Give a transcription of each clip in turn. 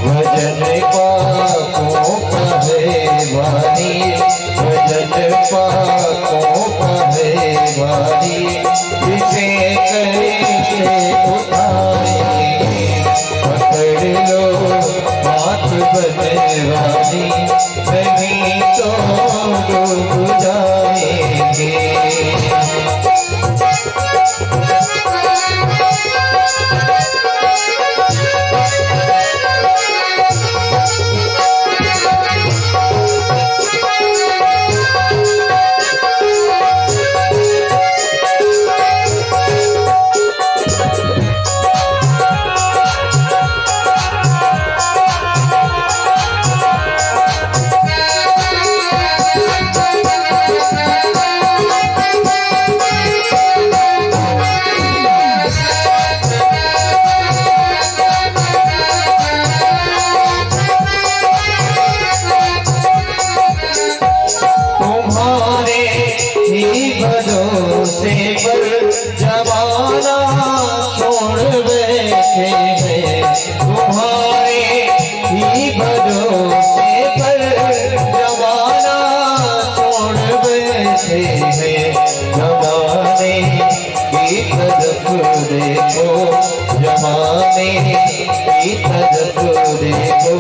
भजन पापों का है भारी, भजन पापों का है भारी, इसे कैसे उठाएंगे, पकड़ लो हाथ बनवारी, नहीं तो डूब जाएंगे। भरोसे पर जमाना छोड़ बैठे हैं, तुम्हारे ही भरोसे पर जमाना छोड़ बैठे हैं। जमाने की तरफ देखो, जमाने की तरफ देखो,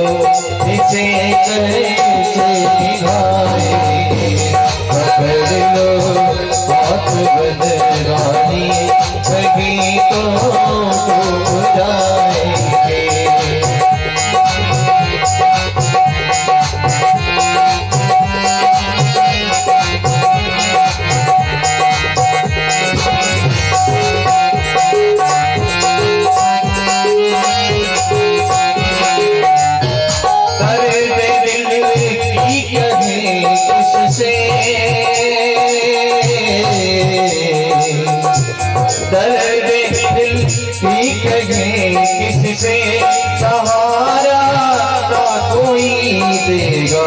इसे कैसे निभाएंगे, पकड़ लो हाथ बनवारी, कहीं तो डूब जाएंगे। दर्द दिल की कहे किससे, दर्द दिल की कहे किससे, सहारा ना कोई देगा,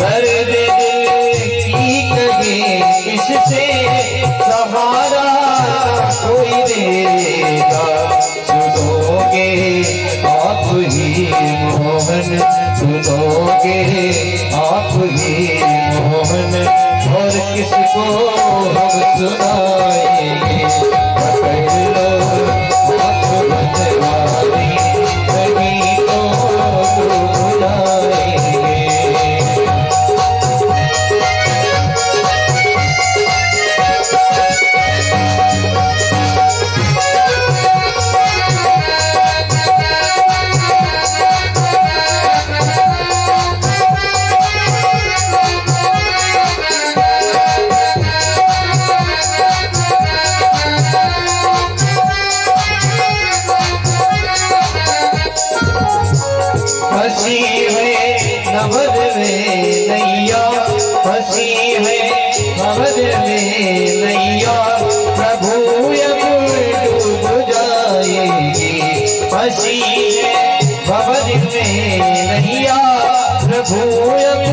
दर्द दिल की कहे किससे, सहारा ना कोई देगा। सुनोगे आप ही मोहन, सुनोगे आप ही मोहन, और किसको हम सुनाएंगे, पकड़ लो हाथ बनवारी, कहीं तो डूब जाएंगे। फंसी है नभद में नैया, फंसी है नभद में नैया, प्रभु अब डूब जाएगी, फंसी है नभद में नैया, प्रभु अब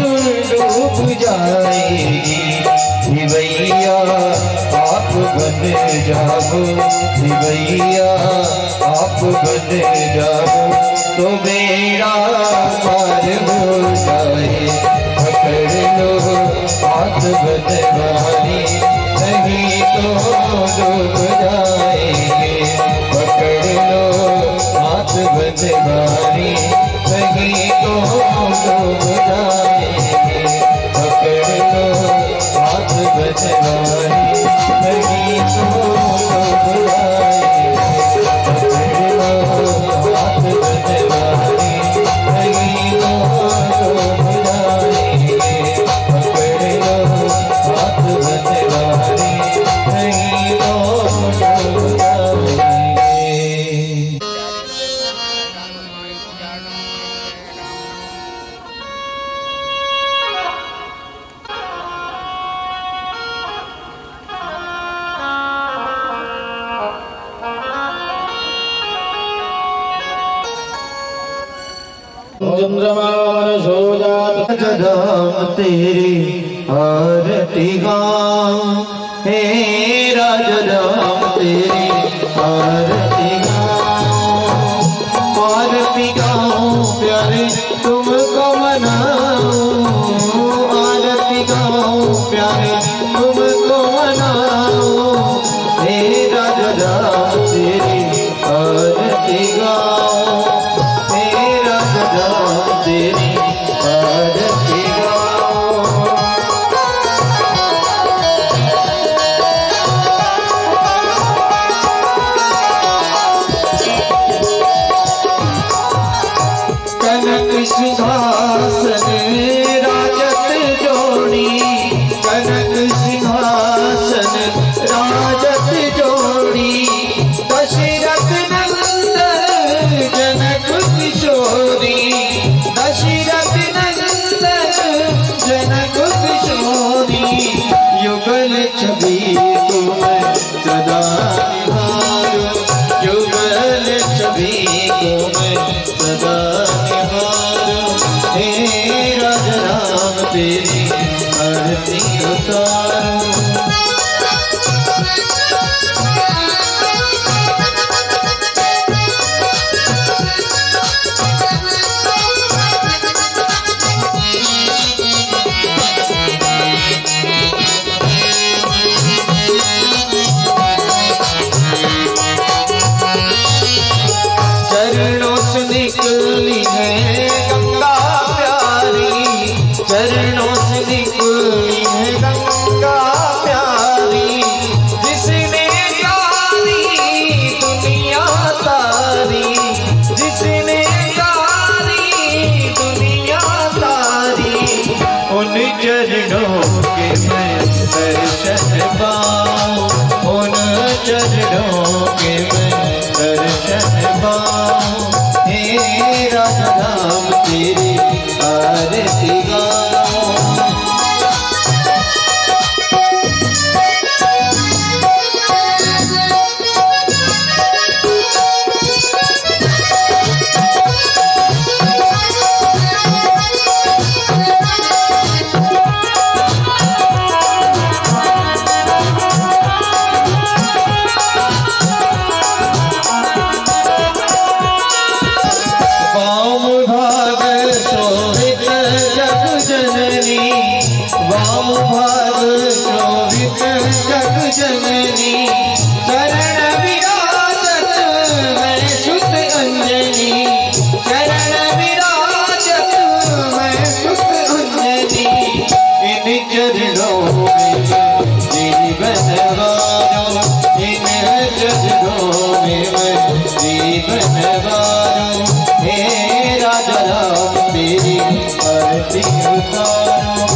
डूब जाएगी। भैया आप बन जाओ, भैया आप बन जाओ, तो मेरा पार हो जाए, पकड़ लो हाथ बनवारी, नहीं तो डूब जाएंगे, पकड़ लो हाथ बनवारी, नहीं तो डूब जाएंगे, पकड़ लो हाथ बनवारी, नहीं तो डूब जाएंगे, पकड़ लो हाथ बनवारी, नहीं तो डूब जाएंगे, पकड़ लो हाथ बनवारी, नहीं तो डूब जाएंगे। चंद्रमान सो जात जदाम तेरी आरती गाऊं, हे राजदाम तेरी आरती गाऊं, आरती गाऊं प्यारे मैं सदा निहारूं। हे राजा राम तेरी आरती उतारूं। चरणों से निकली है गंगा प्यारी, चरणों से निकली है गंगा प्यारी। जिसने सारी दुनिया तारी, जिसने सारी दुनिया तारी, उन चरणों के मैं दर्शन पाऊं, उन चरणों के मैं दर्शन पाऊं। हे राजा राम तेरी आरती गाऊं। वाम भाग शोभित जग जननी, चरण विराजत मैं सुत अंजनी, चरण विराजत मैं सुत अंजनी। इन चरणों में जीवन वारूं, इन चरणों में मैं जीवन वारूं। हे राजा राम तेरी आरती उतारूं।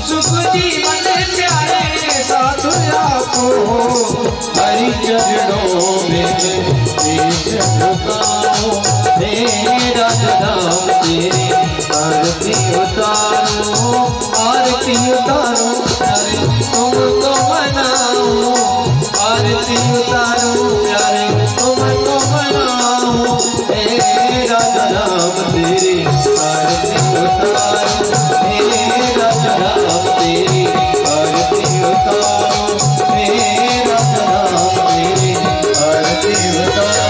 सुख जीवन प्यारे साथ आपको, हरि चरणों में शीश झुकाऊं। हे राजा राम तेरी आरती उतारूं, आरती उतारूं, प्यारे तुमको मनाऊं, आरती उतारूं, प्यारे तुमको मनाऊं। हे राजा राम तेरी आरती उतारूं, हे राजा राम तेरी आरती उतारूं, हे राजा राम तेरी आरती उतारूं।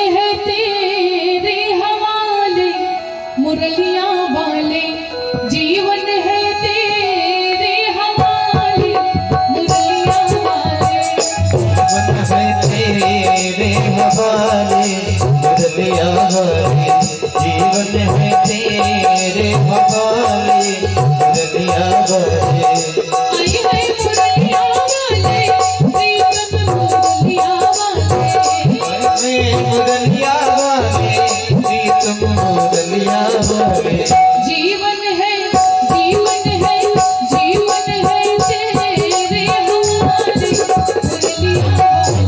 है तेरे हवाले मुरलियां वाले, जीवन है तेरे हवाले मुरलियां वाले, जीवन है तेरे हवाले मुरलियां वाले, जीवन है तेरे हवाले मुरलियां वाले। आई है मुरलियां वाले प्रीतम मुरलियां वाले, मुरलियां वाले प्रीतम मुरलियां वाले। जीवन है जीवन है जीवन है तेरे हवाले मुरलियां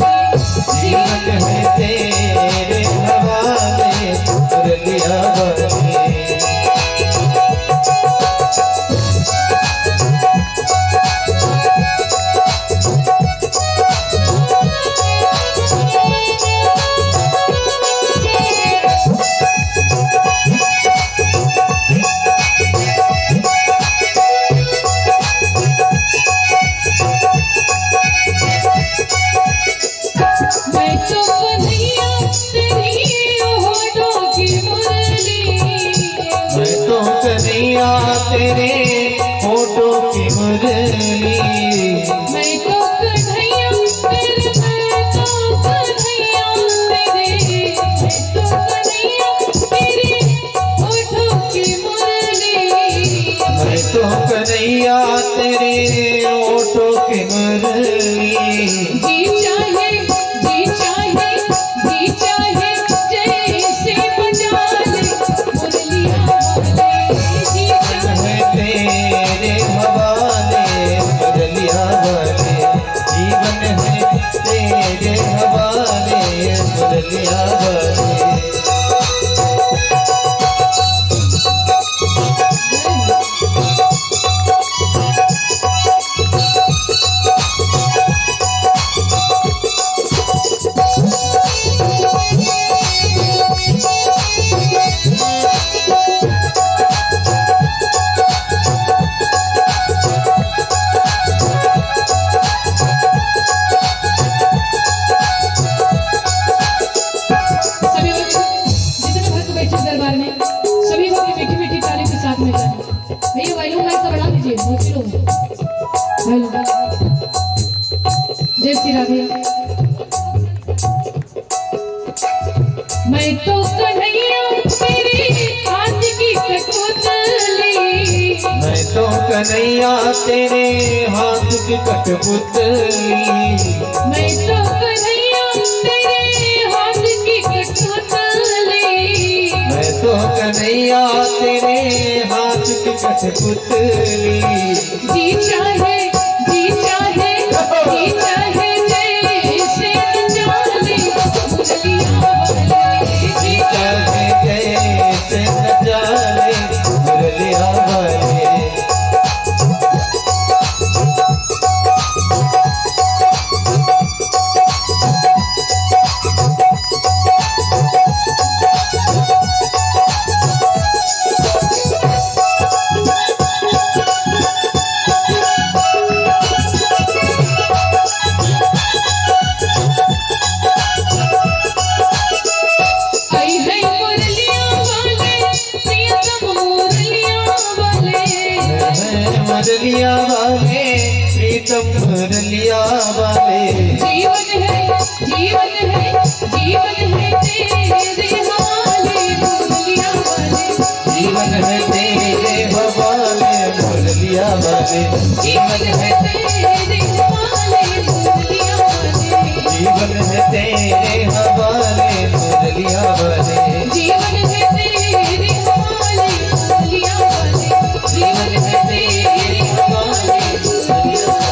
वाले, जीवन है तेरे हवाले मुरलियां वाले। मुरलिया वाले। सभी भक्त जितने भक्त बैठे इस दरबार में सभी भक्त मीठी मीठी ताली के साथ में जाए। भैया वायलूम माइक का बढ़ा दीजिए, बहुत सी लोग वायलूम। जय श्री राधे। मैं तो कन्हैया तेरे हाथ की कठपुतली, मैं तो कन्हैया तेरे हाथ की कठपुतली, मैं तो कन्हैया तेरे हाथ की कठपुतली, मैं तो कन्हैया तेरे हाथ की कठपुतली। जी चाहे जी चाहे जी चाहे जैसे जाने मुरलिया वाले, जी चाहे जैसे न जाने मुरलिया वाले। आई है मुरलिया वाले, प्रियतम मुरलिया वाले, मुरलिया वाले, प्रीतम मुरलिया वाले। जीवन है जीवन है जीवन है तेरे हवाले मुरलिया वाले, जीवन है तेरे हवाले मुरलिया वाले। जीवन है तेरे हवाले मुरलिया वाले, जीवन है तेरे हवाले मुरलिया वाले। जीवन है तेरे हवाले मुरलिया वाले, जीवन है तेरे हवाले मुरलिया वाले, जीवन है तेरे हवाले मुरलिया वाले,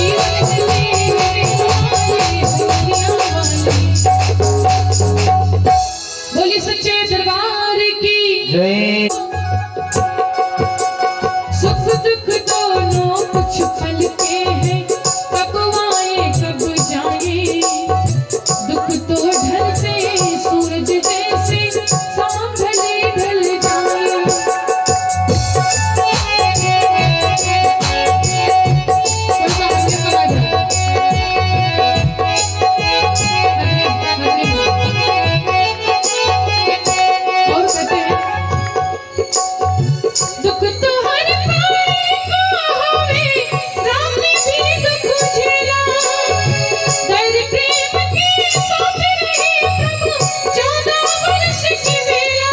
जीवन है तेरे हवाले मुरलिया वाले। बोली सच्चे दरबार की जय। सुख दुख दोनों कुछ पल के हैं, कब आए कब जाए, दुख तो ढलते सूरज जैसे सांभले ढल जाए। और कहते हैं दुख तो हर प्राणी को होवे, राम ने भी दुख झेला, धैर्य प्रेम के साथ रहे प्रभु 14 वर्ष की बेला।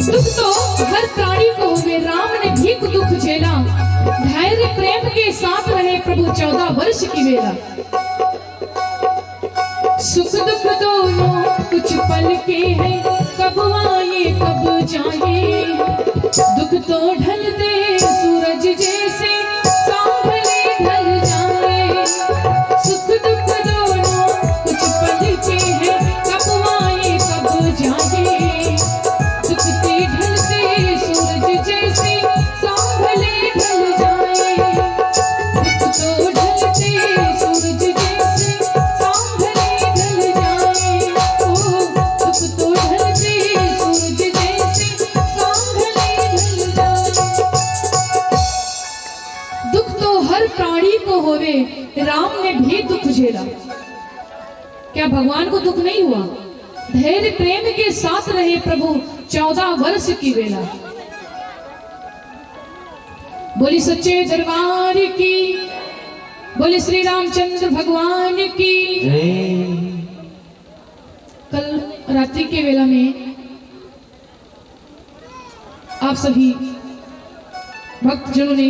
दुख तो हर प्राणी को होवे, राम ने भी दुख झेला, धैर्य प्रेम के साथ रहे प्रभु 14 वर्ष की बेला। सुख दुख दोनों कुछ पल के हैं, कब आए कब जाए, दुख तो ढलते सूरज जैसे सांभले ढल जाए। सुख दुख दोनों कुछ पल के हैं, कब आए कब जाए, दुख ते ढलते सूरज जैसे सांभले ढल जाए, दुख तो ढलते सूरज जैसे सांभले ढल जाए, ओ दुख तो ढलते सूरज जैसे सांभले ढल जाए। दुख तो हर प्राणी को होवे, राम ने भी दुख झेला। क्या भगवान को दुख नहीं हुआ? धैर्य प्रेम के साथ रहे प्रभु 14 वर्ष की बेला। बोली सच्चे दरबार की, बोले श्री रामचंद्र भगवान की। कल रात्रि के वेला में आप सभी भक्तजनों ने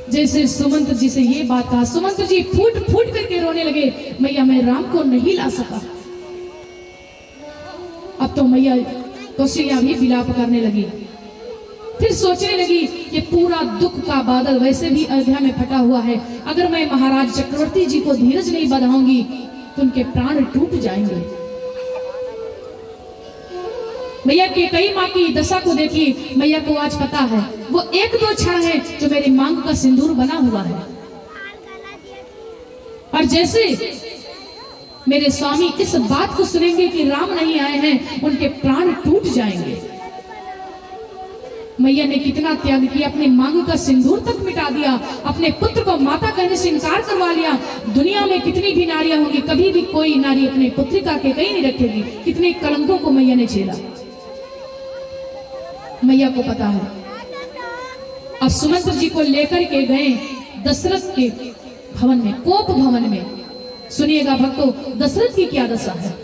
जैसे सुमंत्र जी से ये बात कहा, सुमंत्र जी फूट फूट करके रोने लगे, मैया मैं राम को नहीं ला सका। अब तो मैया कौशल्या भी विलाप करने लगी। फिर सोचने लगी कि पूरा दुख का बादल वैसे भी अयोध्या में फटा हुआ है, अगर मैं महाराज चक्रवर्ती जी को धीरज नहीं बंधाऊंगी तो उनके प्राण टूट जाएंगे। मैया कैकेयी माँ की दशा को देखी, मैया को आज पता है वो एक दो क्षण है जो मेरी मांग का सिंदूर बना हुआ है, और जैसे मेरे स्वामी इस बात को सुनेंगे कि राम नहीं आए हैं, उनके प्राण टूट जाएंगे। मैया ने कितना त्याग किया, अपनी मांग का सिंदूर तक मिटा दिया, अपने पुत्र को माता कहने से इनकार करवा लिया। दुनिया में कितनी भी नारियां होंगी, कभी भी कोई नारी अपनी पुत्री का कैकेयी नहीं रखेगी। कितने कलंकों को मैया ने झेला, मैया को पता है। अब सुमंत्र जी को लेकर के गए दशरथ के भवन में, कोप भवन में। सुनिएगा भक्तों, दशरथ की क्या दशा है।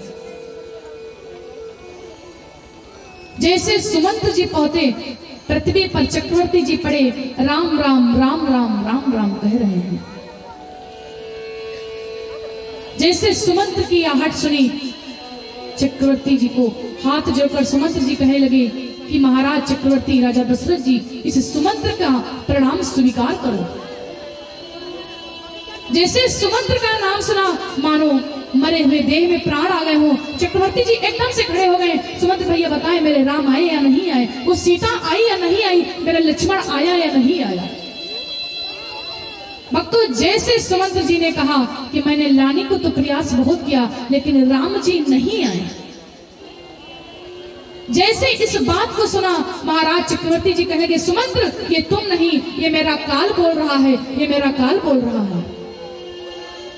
जैसे सुमंत्र जी पहुंचे, पृथ्वी पर चक्रवर्ती जी पड़े राम राम राम राम राम राम कह रहे हैं। जैसे सुमंत्र की आहट सुनी, चक्रवर्ती जी को हाथ जोड़कर सुमंत्र जी कहने लगे कि महाराज चक्रवर्ती राजा दशरथ जी, इस सुमंत्र का प्रणाम स्वीकार करो। जैसे सुमंत्र का नाम सुना, मानो मरे हुए देह में प्राण आ गए हो। चक्रवर्ती जी एकदम से खड़े हो गए। सुमंत्र भैया बताएं, मेरे राम आए या नहीं आए, वो सीता आई या नहीं आई, मेरा लक्ष्मण आया या नहीं आया। भक्तों, जैसे सुमंत्र जी ने कहा कि मैंने लाने को तो प्रयास बहुत किया, लेकिन राम जी नहीं आए। जैसे इस बात को सुना, महाराज चक्रवर्ती जी कहेंगे, सुमंत्र ये तुम नहीं, ये मेरा काल बोल रहा है, ये मेरा काल बोल रहा है।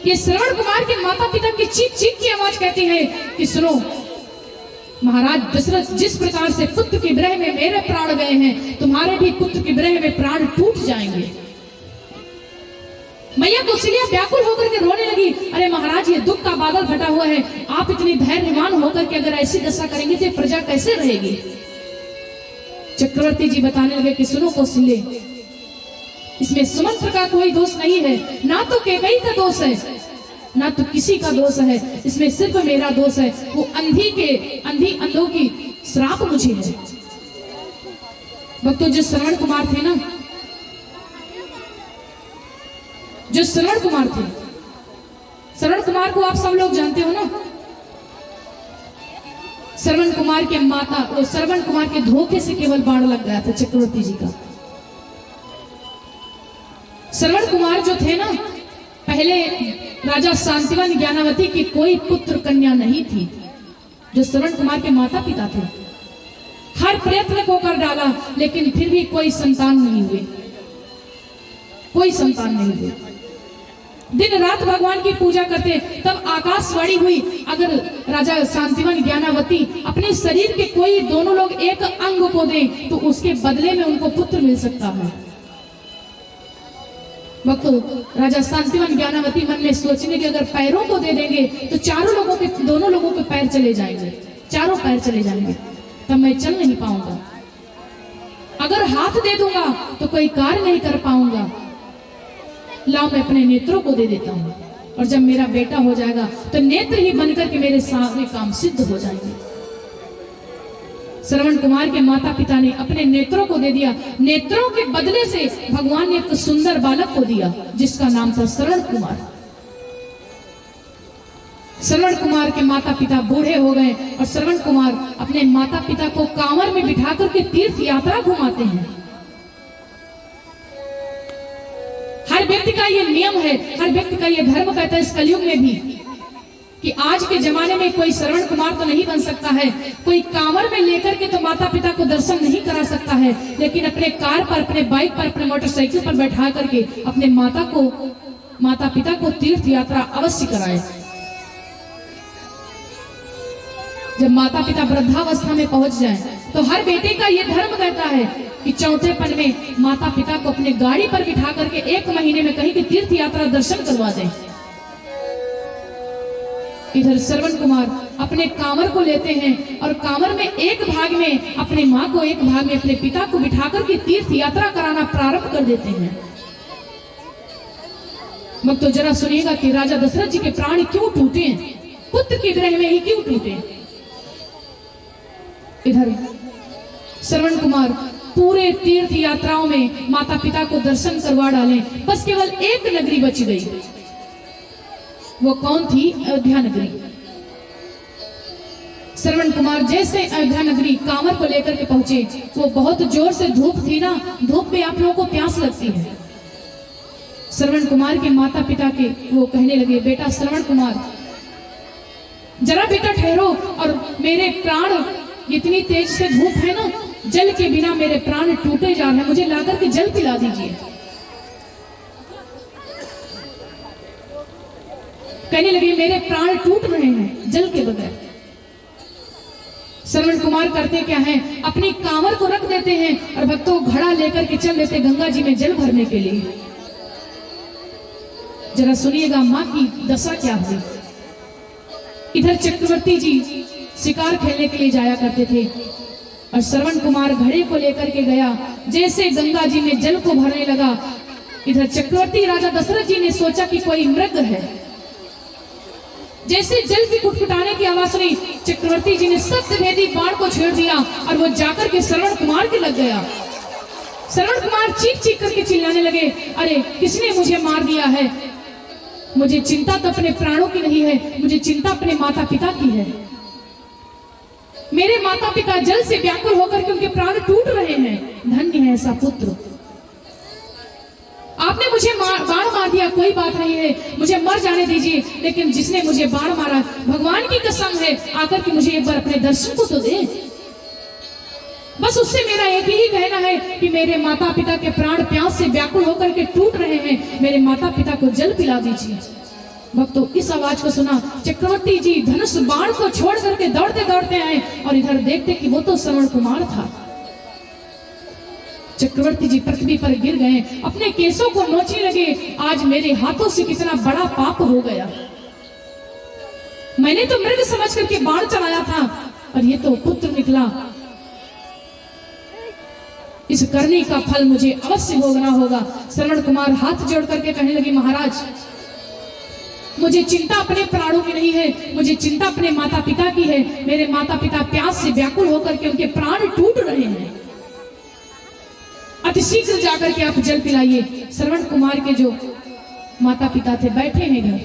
ये श्रवण कुमार के माता पिता की चीख चीख की आवाज कहती है कि सुनो, महाराज दशरथ जिस प्रकार से पुत्र के विरह में मेरे प्राण गए हैं, तुम्हारे भी पुत्र के विरह में प्राण टूट जाएंगे। मैया कौशल्या व्याकुल होकर के रोने लगी, अरे महाराज ये दुख का बादल फटा हुआ है, आप इतनी धैर्यवान होकर के अगर ऐसी दशा करेंगे तो प्रजा कैसे रहेगी। चक्रवर्ती जी बताने लगे कि सुनो कौशल्य, इसमें सुमंत्र का कोई दोष नहीं है, ना तो कैकेयी का दोष है, ना तो किसी का दोष है, इसमें सिर्फ मेरा दोष है। वो अंधी अंधों की श्राप मुझे है। भक्तों, जो श्रवण कुमार थे ना, जो श्रवण कुमार थे, श्रवण कुमार को आप सब लोग जानते हो ना। श्रवण कुमार के माता, वो श्रवण कुमार के धोखे से केवल बाण लग गया था चक्रवर्ती जी का। श्रवण कुमार जो थे ना, पहले राजा शांतिवन ज्ञानावती की कोई पुत्र कन्या नहीं थी। जो श्रवण कुमार के माता पिता थे, हर प्रयत्न को कर डाला, लेकिन फिर भी कोई संतान नहीं हुए, कोई संतान नहीं हुए। दिन रात भगवान की पूजा करते, तब आकाशवाणी हुई, अगर राजा शांतिवन ज्ञानावती अपने शरीर के कोई दोनों लोग एक अंग को दें तो उसके बदले में उनको पुत्र मिल सकता है। भक्तों, राजा शांतिवन ज्ञानावती मन में सोचने के अगर पैरों को दे देंगे तो दोनों लोगों के पैर चले जाएंगे, चारों पैर चले जाएंगे, तब मैं चल नहीं पाऊंगा। अगर हाथ दे दूंगा तो कोई कार्य नहीं कर पाऊंगा। लाओ मैं अपने नेत्रों को दे देता हूं, और जब मेरा बेटा हो जाएगा तो नेत्र ही बनकर के मेरे सारे काम सिद्ध हो जाएंगे। श्रवण कुमार के माता पिता ने अपने नेत्रों को दे दिया। नेत्रों के बदले से भगवान ने एक सुंदर बालक को दिया, जिसका नाम था श्रवण कुमार। श्रवण कुमार के माता पिता बूढ़े हो गए, और श्रवण कुमार अपने माता पिता को कांवर में बिठा करके तीर्थ यात्रा घुमाते हैं। हर व्यक्ति का ये नियम है, हर व्यक्ति का ये धर्म कहता है इस कलयुग में भी, कि आज के जमाने में कोई श्रवण कुमार तो नहीं बन सकता है, कोई कांवर में लेकर के तो माता पिता को दर्शन नहीं करा सकता है, लेकिन अपने कार पर, अपने बाइक पर, अपने मोटरसाइकिल पर बैठा करके अपने माता पिता को तीर्थ यात्रा अवश्य कराए। जब माता पिता वृद्धावस्था में पहुंच जाए तो हर बेटे का ये धर्म कहता है कि चौथेपन में माता पिता को अपने गाड़ी पर बिठा करके 1 महीने में कहीं भी तीर्थ यात्रा दर्शन करवा दें। इधर श्रवण कुमार अपने कांवर को लेते हैं, और कांवर में एक भाग में अपने माँ को, एक भाग में अपने पिता को बिठा करके तीर्थ यात्रा कराना प्रारंभ कर देते हैं। मग तो जरा सुनिएगा कि राजा दशरथ जी के प्राण क्यों टूटे हैं, पुत्र के विरह में ही क्यों टूटे। इधर श्रवण कुमार पूरे तीर्थ यात्राओं में माता पिता को दर्शन करवा डाले, बस केवल एक नगरी बच गई। वो कौन थी? अयोध्या नगरी। श्रवण कुमार जैसे अयोध्या नगरी कांवर को लेकर के पहुंचे, वो बहुत जोर से धूप थी ना, धूप में आप लोगों को प्यास लगती है। श्रवण कुमार के माता पिता के वो कहने लगे, बेटा श्रवण कुमार जरा बेटा ठहरो, और मेरे प्राण इतनी तेज से धूप है ना, जल के बिना मेरे प्राण टूटे जा रहे हैं, मुझे लाकर के जल पिला दीजिए। कहने लगे मेरे प्राण टूट रहे हैं जल के बगैर। श्रवण कुमार करते क्या है, अपनी कांवर को रख देते हैं और भक्तों घड़ा लेकर के चल देते गंगा जी में जल भरने के लिए। जरा सुनिएगा मां की दशा क्या हुई। इधर चक्रवर्ती जी शिकार खेलने के लिए जाया करते थे और श्रवण कुमार घड़े को लेकर के गया, जैसे गंगा जी में जल को भरने लगा, इधर चक्रवर्ती राजा दशरथ जी ने सोचा कि कोई मृग है। जैसे जल की कुटकुटाने की आवाज सुनी, चक्रवर्ती जी ने सत्यभेदी बाण को छेड़ दिया और वो जाकर के श्रवण कुमार के लग गया। श्रवण कुमार चीख चीख करके चिल्लाने लगे, अरे किसने मुझे मार दिया है, मुझे चिंता तो अपने प्राणों की नहीं है, मुझे चिंता अपने माता पिता की है। मेरे माता पिता जल से व्याकुल होकर के उनके प्राण टूट रहे हैं, धन्य है ऐसा पुत्र। आपने मुझे बाण मार दिया, कोई बात नहीं है, मुझे मर जाने दीजिए, लेकिन जिसने मुझे बाण मारा भगवान की कसम है आकर के मुझे एक बार अपने दर्शन को तो दे। बस उससे मेरा एक ही कहना है कि मेरे माता पिता के प्राण प्यास से व्याकुल होकर के टूट रहे हैं, मेरे माता पिता को जल पिला दीजिए। भक्तों इस आवाज को सुना, चक्रवर्ती जी धनुष बाण को छोड़ करके दौड़ते दौड़ते आए और इधर देखते कि वो तो श्रवण कुमार था। चक्रवर्ती जी पृथ्वी पर गिर गए, अपने केसों को नोचने लगे, आज मेरे हाथों से कितना बड़ा पाप हो गया। मैंने तो मृग समझ करके बाण चलाया था और ये तो पुत्र निकला। इस करने का फल मुझे अवश्य भोगना होगा। श्रवण कुमार हाथ जोड़ करके कहने लगे, महाराज मुझे चिंता अपने प्राणों की नहीं है, मुझे चिंता अपने माता पिता की है। मेरे माता पिता प्यास से व्याकुल होकर के उनके प्राण टूट रहे हैं, अतिशीघ्र जाकर के आप जल पिलाइए। श्रवण कुमार के जो माता पिता थे बैठे हैं इधर,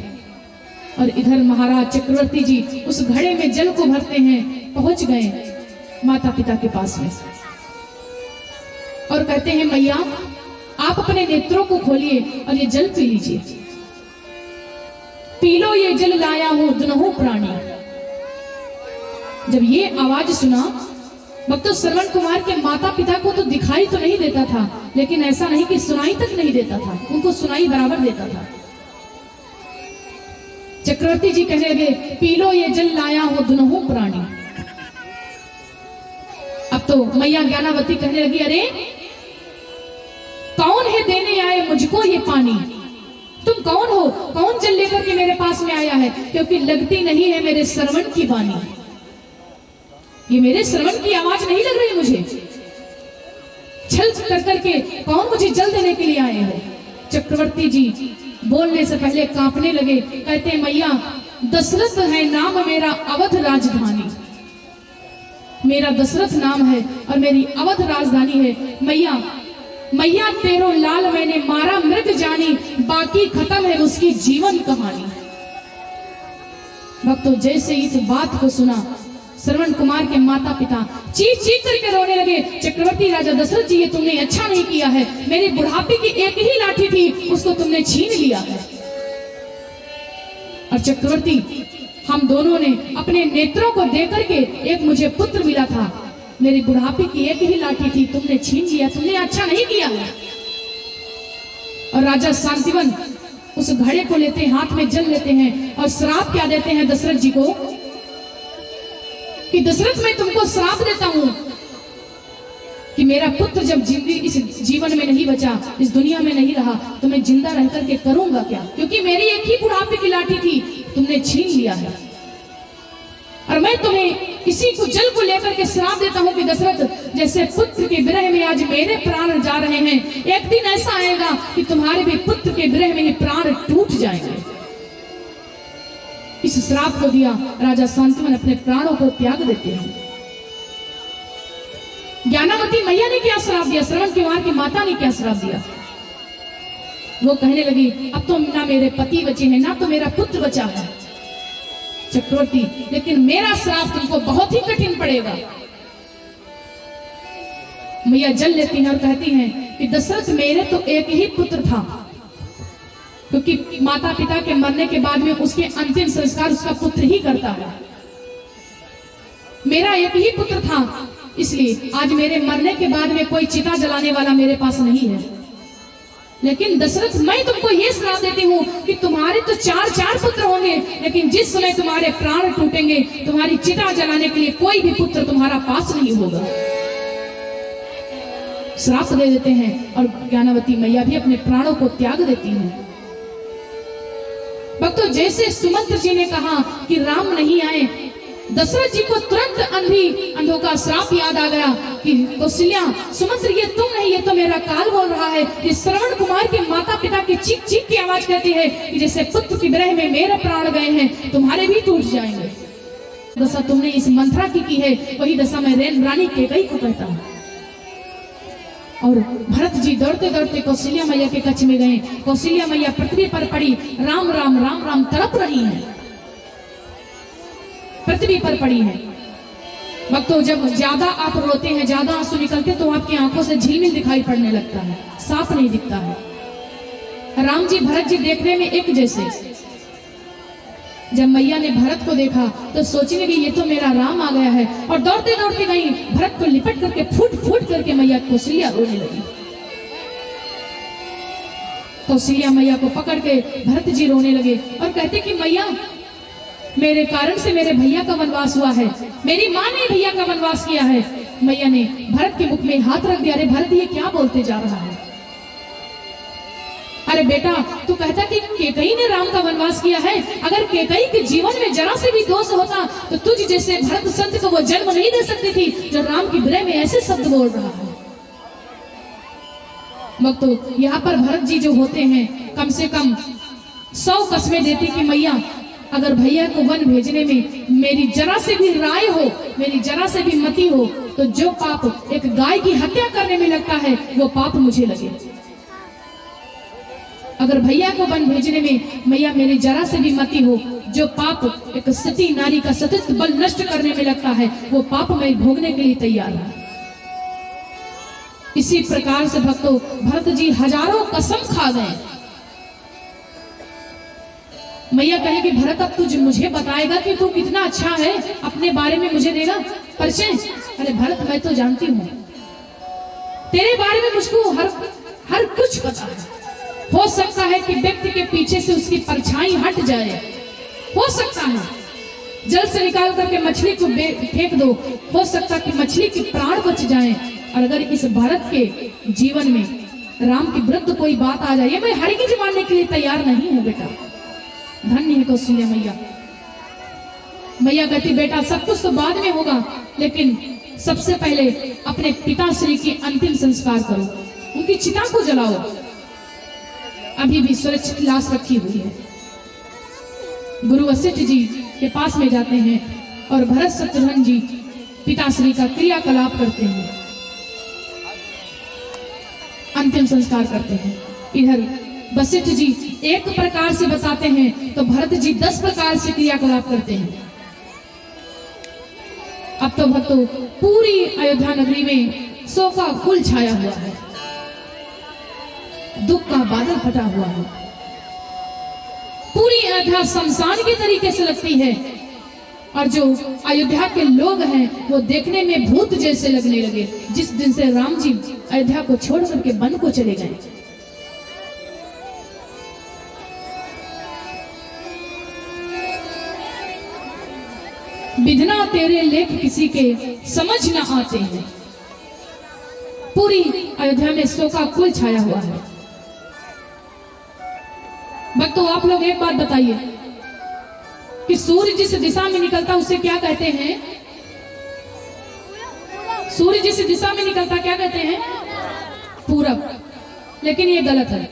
और इधर महाराज चक्रवर्ती जी उस घड़े में जल को भरते हैं, पहुंच गए माता पिता के पास में और कहते हैं, मैया आप अपने नेत्रों को खोलिए और ये जल पी लीजिए। पी लो ये जल लाया हूं दुनहु प्राणी। जब ये आवाज सुना, भक्तों श्रवण कुमार के माता पिता को तो दिखाई तो नहीं देता था, लेकिन ऐसा नहीं कि सुनाई तक नहीं देता था, उनको सुनाई बराबर देता था। चक्रवर्ती जी कहने लगे, पी लो ये जल लाया हूं दुनहु प्राणी। अब तो मैया ज्ञानावती कहने लगी, अरे कौन है देने आए मुझको ये पानी, तुम कौन हो, कौन जल लेकर के मेरे पास में आया है, क्योंकि लगती नहीं है मेरे श्रवण की वाणी, ये मेरे श्रवण की आवाज नहीं लग रही मुझे। छल कर करके कौन मुझे जल देने के लिए आए हो। चक्रवर्ती जी बोलने से पहले कांपने लगे, कहते मैया दशरथ है नाम मेरा, अवध राजधानी, मेरा दशरथ नाम है और मेरी अवध राजधानी है। मैया मैया तेरो लाल मैंने मारा मृग जानी, बाकी खत्म है उसकी जीवन कहानी। भक्तों जैसे इस बात को सुना, श्रवण कुमार के माता पिता चीख चीख करके रोने लगे, चक्रवर्ती राजा दशरथ जी ये तुमने अच्छा नहीं किया है, मेरी बुढ़ापे की एक ही लाठी थी उसको तुमने छीन लिया है। और चक्रवर्ती हम दोनों ने अपने नेत्रों को देकर के, एक मुझे पुत्र मिला था, मेरी बुढ़ापे की एक ही लाठी थी, तुमने छीन लिया, तुमने अच्छा नहीं किया है। और राजा शांतिवन उस घड़े को लेते हैं, हाथ में जल लेते हैं और श्राप क्या देते हैं दशरथ जी को, कि दशरथ मैं तुमको श्राप देता हूं कि मेरा पुत्र जब जिंदगी इस जीवन में नहीं बचा, इस दुनिया में नहीं रहा, तो मैं जिंदा रह करके करूंगा क्या, क्योंकि मेरी एक ही बुढ़ापे की लाठी थी, तुमने छीन लिया है। और मैं तुम्हें इसी को जल को लेकर के श्राप देता हूँ कि दशरथ, जैसे पुत्र के विरह में आज मेरे प्राण जा रहे हैं, एक दिन ऐसा आएगा कि तुम्हारे भी पुत्र के विरह में ही प्राण टूट जाएंगे। इस श्राप को दिया, राजा शांतनु अपने प्राणों को त्याग देते हैं। ज्ञानावती मैया ने क्या श्राप दिया, श्रवण कुमार की माता ने क्या श्राप दिया? वो कहने लगी, अब तो ना मेरे पति बचे हैं, ना तो मेरा पुत्र बचा है चक्रवर्ती, लेकिन मेरा श्राप तुमको बहुत ही कठिन पड़ेगा। मैया जल लेती हैं और कहती हैं कि दशरथ, मेरे तो एक ही पुत्र था, क्योंकि माता पिता के मरने के बाद में उसके अंतिम संस्कार उसका पुत्र ही करता है। मेरा एक ही पुत्र था, इसलिए आज मेरे मरने के बाद में कोई चिता जलाने वाला मेरे पास नहीं है। लेकिन दशरथ, मैं तुमको ये श्राप देती हूँ कि तुम्हारे तो चार पुत्र होंगे, लेकिन जिस समय तुम्हारे प्राण टूटेंगे, तुम्हारी चिता जलाने के लिए कोई भी पुत्र तुम्हारा पास नहीं होगा। श्राप दे देते हैं और ज्ञानावती मैया भी अपने प्राणों को त्याग देती हैं। भक्तों, जैसे सुमंत्र जी ने कहा कि राम नहीं आए, दशरथ जी को तुरंत अंधों का श्राप याद आ गया कि कौशल्या, सुमंत्र, ये तुम नहीं, ये तो मेरा काल बोल रहा है। ये श्रवण कुमार के माता पिता की चीख चीख की आवाज कहती है कि जैसे पुत्र की विरह में मेरे प्राण गए हैं, तुम्हारे भी टूट जाएंगे। दशा तुमने इस मंत्रा की है, वही दशा मैं रानी कैकेयी को कहता हूँ। और भरत जी दौड़ते दौड़ते कौशल्या मैया के कच्छ में गए। कौशल्या मैया पृथ्वी पर पड़ी, राम राम राम राम तड़प रही है, पृथ्वी पर पड़ी है। भक्तों, जब ज्यादा आप रोते हैं, ज्यादा आंसू निकलते, तो आपकी आंखों से झिलमिल दिखाई पड़ने लगता है, साफ नहीं दिखता है। राम जी भरत जी देखने में एक जैसे। जब मैया ने भरत को देखा तो सोचने लगी, ये तो मेरा राम आ गया है, और दौड़ते दौड़ते गई, भरत को लिपट करके फूट फूट करके मैया कौशल्या रोने लगी। कौशल्या मैया को पकड़ के भरत जी रोने लगे और कहते कि मैया, मेरे कारण से मेरे भैया का वनवास हुआ है, मेरी माँ ने भैया का वनवास किया है। मैया ने भरत के मुख में हाथ रख दिया। अरे भरत, ये क्या बोलते जा रहा है? अरे बेटा, तू कहता कि कैकेयी ने राम का वनवास किया है। अगर कैकेयी के जीवन में जरा से भी दोष होता तो तुझ जैसे भरत संत को वो जन्म नहीं दे सकती थी, जो राम की विरह में ऐसे शब्द बोल रहा है। भक्तों, यहाँ पर भरत जी जो होते हैं, कम से कम 100 कस्में देते कि मैया, अगर भैया को वन भेजने में मेरी जरा से भी राय हो, मेरी जरा से भी मति हो, तो जो पाप एक गाय की हत्या करने में लगता है, वो पाप मुझे लगे। अगर भैया को वन भेजने में मैया मेरी जरा से भी मति हो, जो पाप एक सती नारी का सतत बल नष्ट करने में लगता है, वो पाप मैं भोगने के लिए तैयार हूं। इसी प्रकार से भक्तों, भरत जी हजारों कसम खा गए। मैया कहेगी, भरत, अब तुझ मुझे बताएगा कि तू कितना अच्छा है, अपने बारे में मुझे देगा परिचय। अरे भरत, मैं तो जानती हूँ, तेरे बारे में मुझको हर कुछ पता है। हो सकता है कि व्यक्ति के पीछे से उसकी परछाई हट जाए, हो सकता है जल से निकाल करके मछली को फेंक दो, हो सकता है कि मछली के प्राण बच जाए। और अगर इस भरत के जीवन में राम की विरुद्ध कोई बात आ जाए, मैं हरगिज मानने के लिए तैयार नहीं हूं बेटा। धन्य है कौशल्या मैया। मैया कहती, बेटा, सब कुछ तो बाद में होगा, लेकिन सबसे पहले अपने पिताश्री की अंतिम संस्कार करो, उनकी चिता को जलाओ। अभी भी सुरक्षित लाश रखी हुई है। गुरु वशिष्ठ जी के पास में जाते हैं और भरत शत्रुघ्न जी पिताश्री का क्रियाकलाप करते हैं, अंतिम संस्कार करते हैं। इधर वशिष्ठ जी एक प्रकार से बताते हैं तो भरत जी 10 प्रकार से क्रियाकलाप करते हैं। अब तो भक्तों, पूरी अयोध्या नगरी में शोक का फूल छाया हुआ है, दुख का बादल फटा हुआ है। पूरी अयोध्या शमशान के तरीके से लगती है, और जो अयोध्या के लोग हैं वो देखने में भूत जैसे लगने लगे जिस दिन से राम जी अयोध्या को छोड़ करके वन को चले गए। विधना तेरे लेख किसी के समझ न आते हैं। पूरी अयोध्या में शोक का फूल छाया हुआ है। भक्तों, आप लोग एक बात बताइए कि सूर्य जिस दिशा में निकलता उसे क्या कहते हैं? सूर्य जिस दिशा में निकलता क्या कहते हैं? पूरब। लेकिन ये गलत है।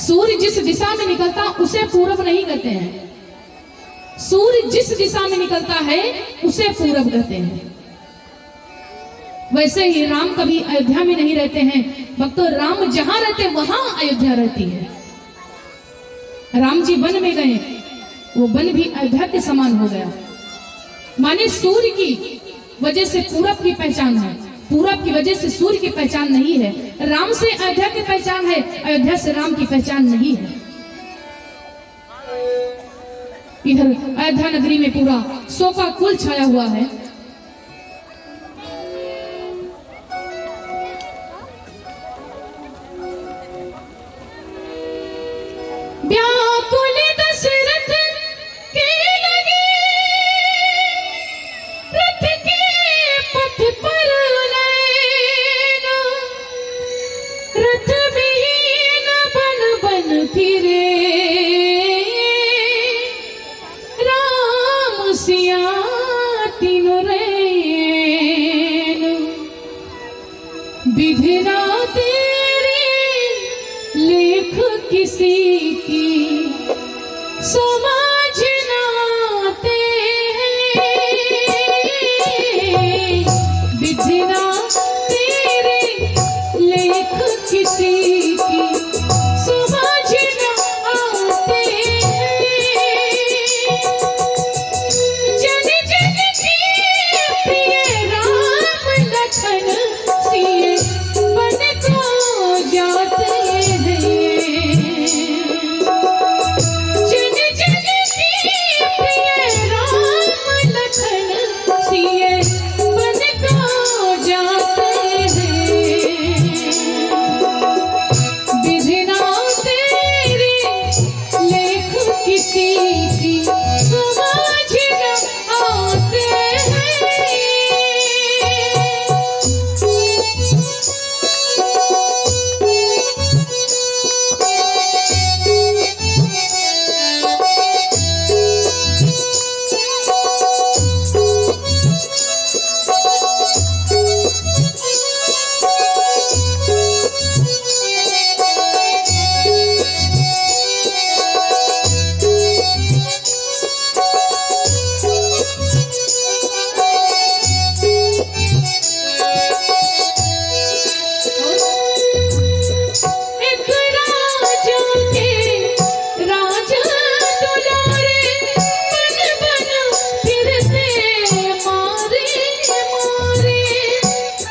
सूर्य जिस दिशा में निकलता उसे पूरब नहीं कहते हैं। सूर्य जिस दिशा में निकलता है उसे पूरब कहते हैं। वैसे ही राम कभी अयोध्या में नहीं रहते हैं भक्तों। राम जहां रहते वहां अयोध्या रहती है। राम जी वन में गए, वो वन भी अयोध्या के समान हो गया। माने सूर्य की वजह से पूरब की पहचान है, पूरब की वजह से सूर्य की पहचान नहीं है। राम से अयोध्या की पहचान है, अयोध्या से राम की पहचान नहीं है। इधर अयोध्या नगरी में पूरा शोका कुल छाया हुआ है। व्याकुल दशरथ के लगे रथ के पथ पर नैना, रथ विहीन बन बन फिरे राम सिया तीनों रैन। विधिना तेरे लेख किसी की समझ न आते हैं। विधिना तेरे लेख किसी की समझ न आते हैं। जन जन के प्रिय राम लखन सिए बन को जाते हैं। जन जन के प्रिय राम लखन सिए बन को जाते हैं। विधिना तेरे लेख किसी की समझ न आते हैं। एक राजा के राजा दुलारे बन बन फिरते मारे मारे।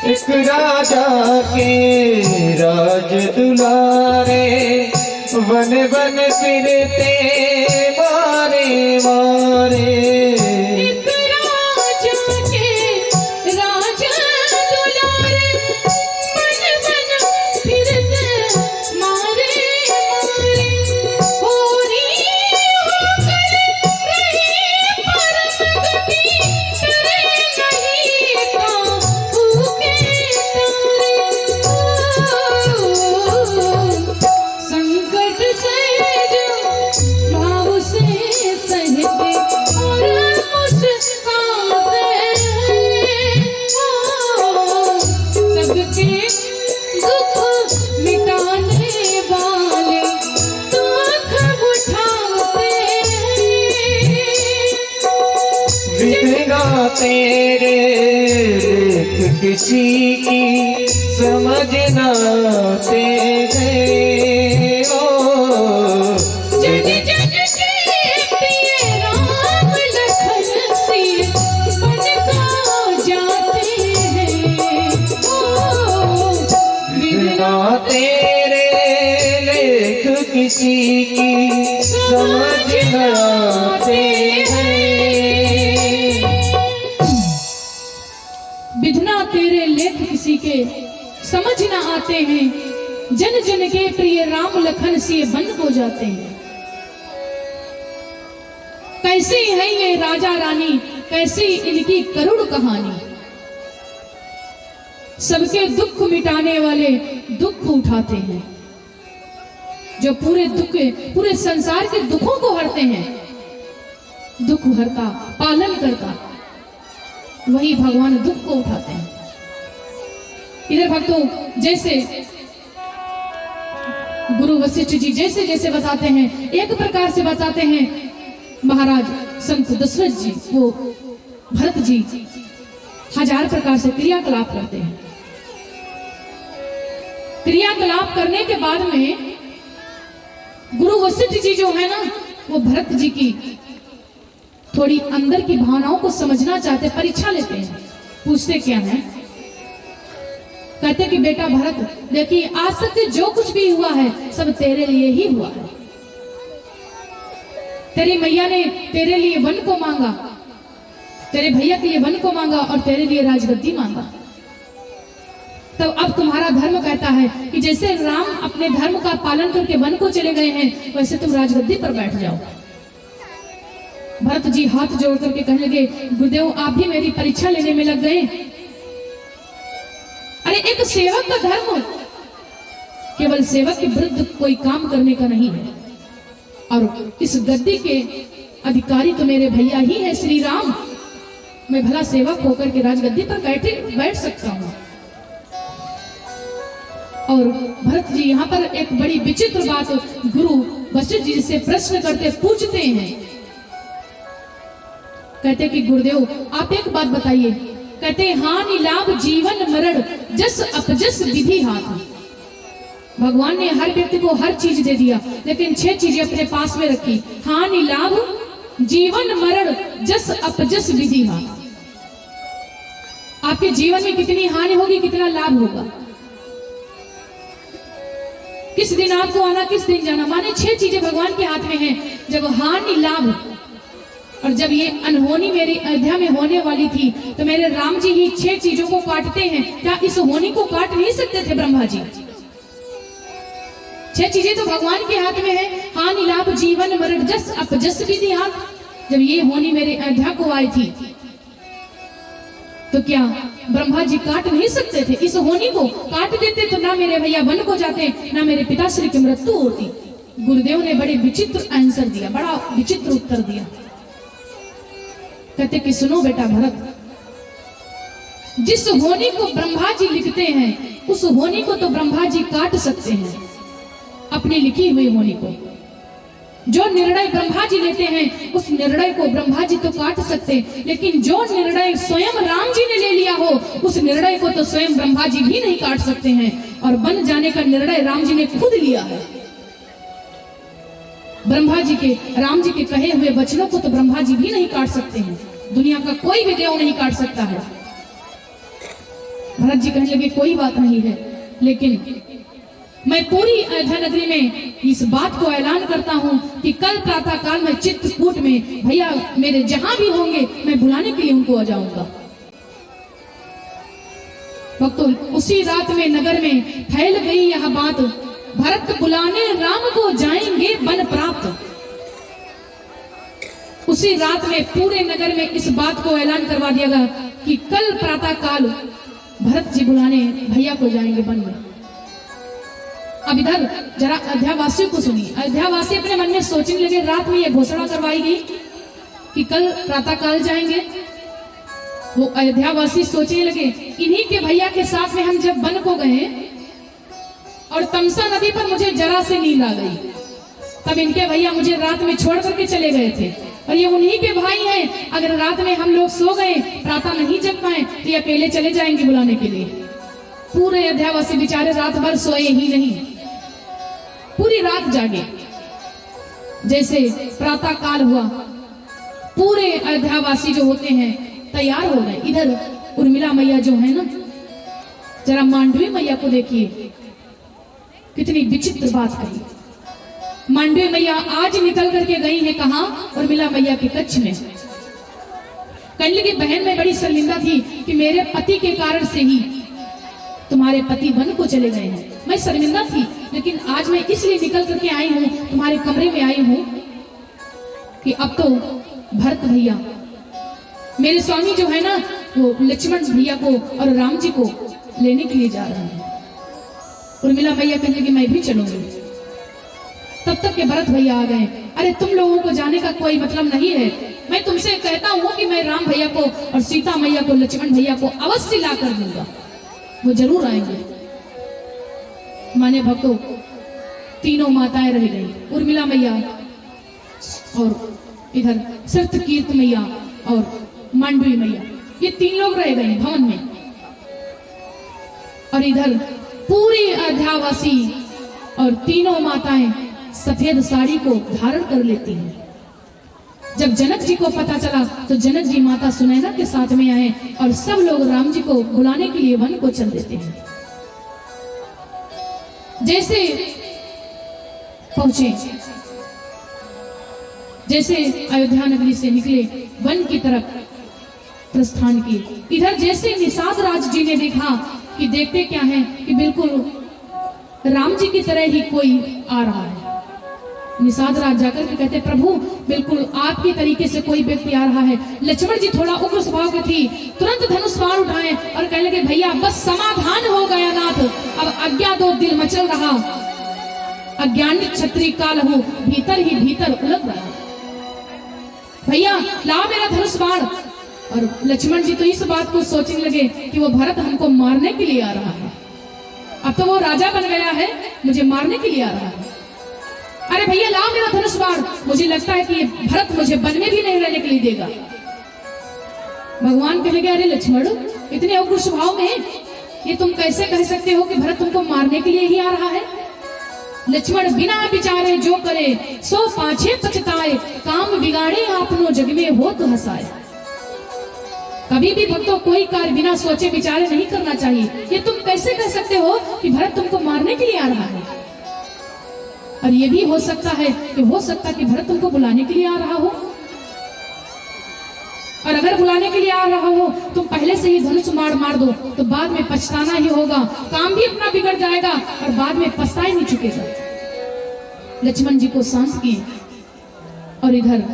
एक राजा के राज दुलारे वन वन फिरते मारे मारे। एक राजा के राजा दुलारे बन बन फिरते मारे मारे। होरी होकर रहे परम गति करे नहीं काबू के तारे। संकट सहज भाव से सहते और मुस्काते हैं। सबके दुख मिटाने वाले दुख उठाते हैं। विधिना तेरे लेख किसी की समझ न आते हैं। ओ जन जन के प्रिय राम लखन सिए बन को जाते हैं। ओ विधिना तेरे लेख किसी की समझ न आते हैं। विधना तेरे लेख किसी के समझ न आते हैं। जन जन के प्रिय राम लखन सिए बन हो जाते हैं। कैसी है ये राजा रानी, कैसी इनकी करुण कहानी। सबके दुख मिटाने वाले दुख उठाते हैं। जो पूरे संसार के दुखों को हरते हैं। दुख हरता, पालन करता, वही भगवान दुख को उठाते हैं। इधर भक्तों, जैसे गुरु वशिष्ठ जी जैसे जैसे बताते हैं, एक प्रकार से बताते हैं महाराज संत दशरथ जी, वो भरत जी 1000 प्रकार से क्रियाकलाप करते हैं। क्रियाकलाप करने के बाद में गुरु वशिष्ठ जी जो है ना, वो भरत जी की थोड़ी अंदर की भावनाओं को समझना चाहते, परीक्षा लेते हैं। पूछते क्या है, कहते कि बेटा भरत, देखिए आज तक जो कुछ भी हुआ है सब तेरे लिए ही हुआ है। तेरी मैया ने तेरे लिए वन को मांगा, तेरे भैया के लिए वन को मांगा और तेरे लिए राजगद्दी मांगा। तो अब तुम्हारा धर्म कहता है कि जैसे राम अपने धर्म का पालन करके वन को चले गए हैं, वैसे तुम राजगद्दी पर बैठ जाओ। भरत जी हाथ जोड़ करके कहने लगे, गुरुदेव आप भी मेरी परीक्षा लेने में लग गए। अरे एक सेवक का धर्म केवल सेवक के विरुद्ध कोई काम करने का नहीं है, और इस गद्दी के अधिकारी तो मेरे भैया ही है श्री राम। मैं भला सेवक होकर के राजगद्दी पर बैठ सकता हूँ। और भरत जी यहाँ पर एक बड़ी विचित्र बात गुरु वशिष्ठ जी से प्रश्न करते पूछते हैं। कहते कि गुरुदेव आप एक बात बताइए। कहते हानि लाभ जीवन मरण जस अपजस विधि हाथ। भगवान ने हर व्यक्ति को हर चीज दे दिया, लेकिन 6 चीजें अपने पास में रखी। हानि लाभ जीवन मरण जस अपजस विधि हाथ। आपके जीवन में कितनी हानि होगी, कितना लाभ होगा, किस दिन आपको आना किस दिन जाना, माने 6 चीजें भगवान के हाथ में हैं। जब हानि लाभ, और जब ये अनहोनी मेरी अयोध्या में होने वाली थी तो मेरे राम जी ही 6 चीजों को काटते हैं। क्या इस होनी को काट नहीं सकते थे ब्रह्मा जी? 6 चीजें तो भगवान के हाथ में है। हानि लाभ जीवन मरण जस अपजस विधि हाथ। जब ये होनी मेरे अयोध्या को आई थी तो क्या ब्रह्मा जी काट नहीं सकते थे? इस होनी को काट देते तो ना मेरे भैया वन को जाते, ना मेरे पिताश्री की मृत्यु होती। गुरुदेव ने बड़े विचित्र आंसर दिया, बड़ा विचित्र उत्तर दिया। कहते कि सुनो बेटा भरत, जिस होनी को ब्रह्मा जी लिखते हैं उस होनी को तो ब्रह्मा जी काट सकते हैं, अपनी लिखी हुई होनी को। जो निर्णय ब्रह्मा जी लेते हैं उस निर्णय को ब्रह्मा जी तो काट सकते, लेकिन जो निर्णय स्वयं राम जी ने ले लिया हो उस निर्णय को तो स्वयं ब्रह्मा जी भी नहीं काट सकते हैं। और बन जाने का निर्णय राम जी ने खुद लिया है। ब्रह्मा जी के, राम जी के कहे हुए वचनों को तो ब्रह्मा जी भी नहीं काट सकते हैं, दुनिया का कोई भी देव नहीं काट सकता है। भरत जी कहने लगे कोई बात नहीं है, लेकिन मैं पूरी अयोध्या नगरी में इस बात को ऐलान करता हूं कि कल प्रातः काल में चित्रकूट में भैया मेरे जहां भी होंगे मैं बुलाने के लिए उनको आ जाऊंगा। भक्तों, उसी रात में नगर में फैल गई यह बात, भरत बुलाने राम को जाएंगे वन प्राप्त। उसी रात में पूरे नगर में इस बात को ऐलान करवा दिया गया कि कल प्रातः काल भरत जी बुलाने भैया को जाएंगे वन में। अब इधर जरा अयोध्यावासियों को सुनिए। अयोध्यावासी अपने मन में सोचने लगे, रात में यह घोषणा करवाई गई कि कल प्रातः काल जाएंगे। वो अयोध्यावासी सोचने लगे, इन्हीं के भैया के साथ में हम जब वन को गए और तमसा नदी पर मुझे जरा से नींद आ गई, तब इनके भैया मुझे रात में छोड़ करके चले गए थे। और ये उन्हीं के भाई हैं, अगर रात में हम लोग सो गए, प्रातः नहीं जग पाए तो ये अकेले चले जाएंगे बुलाने के लिए। पूरे अयोध्यावासी बेचारे रात भर सोए ही नहीं, पूरी रात जागे। जैसे प्रातः काल हुआ, पूरे अयोध्यावासी जो होते हैं तैयार हो गए। इधर उर्मिला मैया जो है ना, जरा मांडवी मैया को देखिए, कितनी विचित्र बात कही। मांडवी मैया आज निकल करके गई है कहां? उर्मिला मैया के कच्छ में। कहने लगी, बहन मैं बड़ी शर्मिंदा थी कि मेरे पति के कारण से ही तुम्हारे पति वन को चले गए हैं। मैं शर्मिंदा थी, लेकिन आज मैं इसलिए निकल करके आई हूँ, तुम्हारे कमरे में आई हूँ कि अब तो भरत भैया मेरे स्वामी जो है ना, वो लक्ष्मण भैया को और राम जी को लेने के लिए जा रहे हैं। उर्मिला भैया कहने लगी, मैं भी चलूंगी। तब तक के भरत भैया आ गए। अरे तुम लोगों को जाने का कोई मतलब नहीं है, मैं तुमसे कहता हूँ कि मैं राम भैया को और सीता मैया को, लक्ष्मण भैया को अवश्य ला कर दूंगा, वो जरूर आएंगे। माने भक्तों, तीनों माताएं रह गई, उर्मिला मैया और इधर सत्यकीर्त मैया और मांडवी मैया, ये 3 लोग रह गए भवन में। और इधर पूरी अयोध्यावासी और तीनों माताएं सफेद साड़ी को धारण कर लेती हैं। जब जनक जी को पता चला तो जनक जी माता सुनैना के साथ में आए और सब लोग राम जी को बुलाने के लिए वन को चल देते हैं। जैसे पहुंचे, जैसे अयोध्या नगरी से निकले, वन की तरफ प्रस्थान किए। इधर जैसे निषाद राज जी ने देखा कि देखते क्या है कि बिल्कुल राम जी की तरह ही कोई आ रहा है। निषाद राज जाकर के कहते, प्रभु बिल्कुल आपके तरीके से कोई व्यक्ति आ रहा है। लक्ष्मण जी थोड़ा उग्र स्वभाव के थी, तुरंत धनुष बाण उठाए और कहने लगे, भैया बस समाधान हो गया नाथ, अब अज्ञा दो दिल मचल रहा, अज्ञानी क्षत्रिय काल हो भीतर ही भीतर उलझ रहा। भैया ला मेरा धनुष बाण। और लक्ष्मण जी तो इस बात को सोचने लगे कि वो भरत हमको मारने के लिए आ रहा है, अब तो वो राजा बन गया है, मुझे मारने के लिए आ रहा है। अरे भैया लाओ मेरा धनुष बाण, मुझे लगता है कि ये भरत मुझे वन में भी नहीं रहने के लिए देगा। भगवान कहने लगे, अरे लक्ष्मण इतने उग्र स्वभाव में ये तुम कैसे कह सकते हो कि भरत तुमको मारने के लिए ही आ रहा है। लक्ष्मण बिना विचारे जो करे सो पाछे पछताए, काम बिगाड़े आपनो जग में हो तो हंसाए। कभी भी भक्तों कोई कार्य बिना सोचे विचारे नहीं करना चाहिए। ये तुम कैसे कह सकते हो कि भरत तुमको मारने के लिए आ रहा है। और ये भी हो सकता है कि भरत तुमको बुलाने के लिए आ रहा हो, और अगर बुलाने के लिए आ रहा हो तुम पहले से ही धनुष मार दो तो बाद में पछताना ही होगा, काम भी अपना बिगड़ जाएगा और बाद में पछता ही नहीं चुकेगा। लक्ष्मण जी को शांत किए और इधर